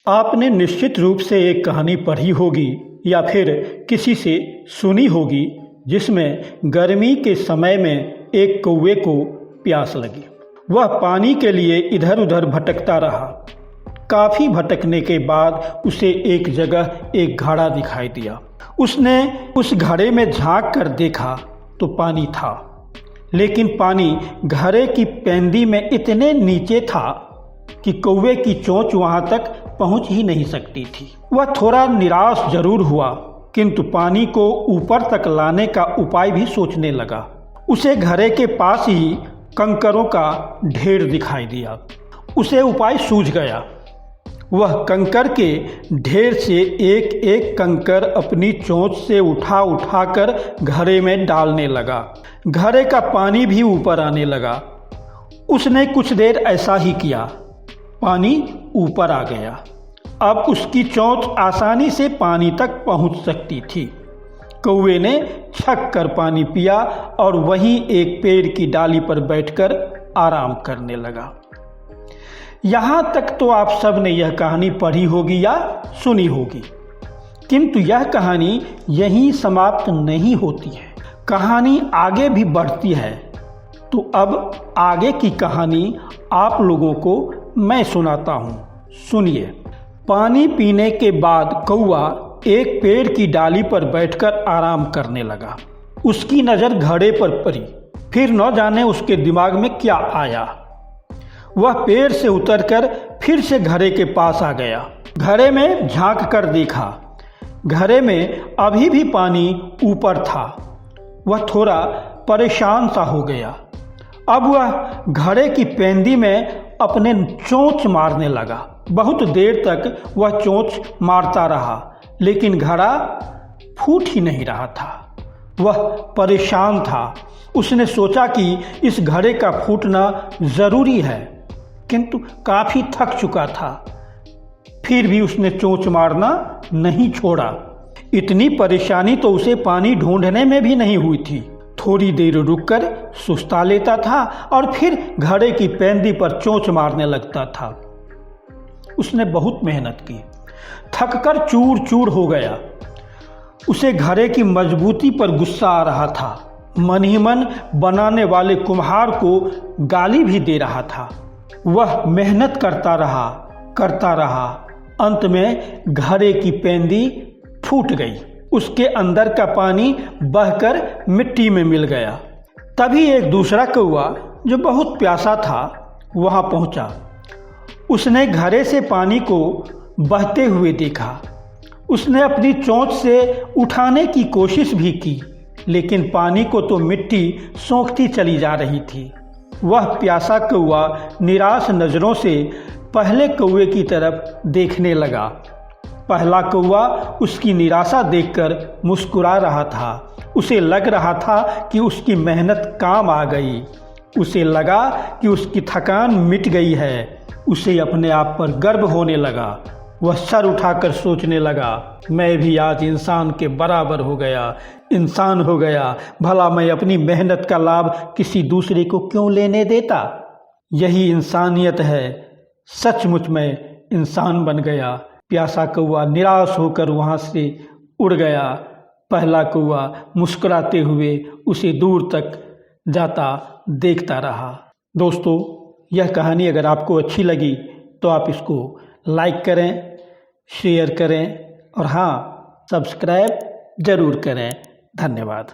आपने निश्चित रूप से एक कहानी पढ़ी होगी या फिर किसी से सुनी होगी जिसमें गर्मी के समय में एक कौवे को प्यास लगी। वह पानी के लिए इधर उधर भटकता रहा। काफ़ी भटकने के बाद उसे एक जगह एक घड़ा दिखाई दिया। उसने उस घड़े में झांक कर देखा तो पानी था, लेकिन पानी घड़े की पैंदी में इतने नीचे था कि कौवे की चोंच वहां तक पहुंच ही नहीं सकती थी। वह थोड़ा निराश जरूर हुआ, किंतु पानी को ऊपर तक लाने का उपाय भी सोचने लगा। उसे घड़े के पास ही कंकरों का ढेर दिखाई दिया। उसे उपाय सूझ गया। वह कंकर के ढेर से एक एक कंकर अपनी चोंच से उठा उठा कर घड़े में डालने लगा। घड़े का पानी भी ऊपर आने लगा। उसने कुछ देर ऐसा ही किया। पानी ऊपर आ गया। अब उसकी चोंच आसानी से पानी तक पहुंच सकती थी। कौवे ने छक कर पानी पिया और वहीं एक पेड़ की डाली पर बैठकर आराम करने लगा। यहाँ तक तो आप सब ने यह कहानी पढ़ी होगी या सुनी होगी, किंतु यह कहानी यहीं समाप्त नहीं होती है। कहानी आगे भी बढ़ती है। तो अब आगे की कहानी आप लोगों को मैं सुनाता हूँ, सुनिए। पानी पीने के बाद कौवा एक पेड़ की डाली पर बैठकर आराम करने लगा। उसकी नज़र घड़े पर पड़ी। फिर न जाने उसके दिमाग में क्या आया। वह पेड़ से उतरकर फिर से घड़े के पास आ गया। घड़े में झांक कर देखा। घड़े में अभी भी पानी ऊपर था। वह थोड़ा परेशान सा हो गया। अब वह घड़े की पैंदी में अपने चोंच मारने लगा। बहुत देर तक वह चोंच मारता रहा, लेकिन घड़ा फूट ही नहीं रहा था। वह परेशान था। उसने सोचा कि इस घड़े का फूटना ज़रूरी है, किंतु काफ़ी थक चुका था। फिर भी उसने चोंच मारना नहीं छोड़ा। इतनी परेशानी तो उसे पानी ढूंढने में भी नहीं हुई थी। थोड़ी देर रुककर सुस्ता लेता था और फिर घड़े की पैंदी पर चोंच मारने लगता था। उसने बहुत मेहनत की, थककर चूर चूर हो गया। उसे घड़े की मजबूती पर गुस्सा आ रहा था। मन ही मन बनाने वाले कुम्हार को गाली भी दे रहा था। वह मेहनत करता रहा। अंत में घड़े की पैंदी फूट गई। उसके अंदर का पानी बहकर मिट्टी में मिल गया। तभी एक दूसरा कौवा जो बहुत प्यासा था वहां पहुंचा। उसने घड़े से पानी को बहते हुए देखा। उसने अपनी चोंच से उठाने की कोशिश भी की, लेकिन पानी को तो मिट्टी सोखती चली जा रही थी। वह प्यासा कौवा निराश नज़रों से पहले कौवे की तरफ देखने लगा। पहला कौवा उसकी निराशा देखकर मुस्कुरा रहा था। उसे लग रहा था कि उसकी मेहनत काम आ गई। उसे लगा कि उसकी थकान मिट गई है। उसे अपने आप पर गर्व होने लगा। वह सर उठाकर सोचने लगा, मैं भी आज इंसान के बराबर हो गया, इंसान हो गया। भला मैं अपनी मेहनत का लाभ किसी दूसरे को क्यों लेने देता। यही इंसानियत है। सचमुच मैं इंसान बन गया। प्यासा कौवा निराश होकर वहाँ से उड़ गया। पहला कौवा मुस्कुराते हुए उसे दूर तक जाता देखता रहा। दोस्तों, यह कहानी अगर आपको अच्छी लगी तो आप इसको लाइक करें, शेयर करें और हाँ, सब्सक्राइब ज़रूर करें। धन्यवाद।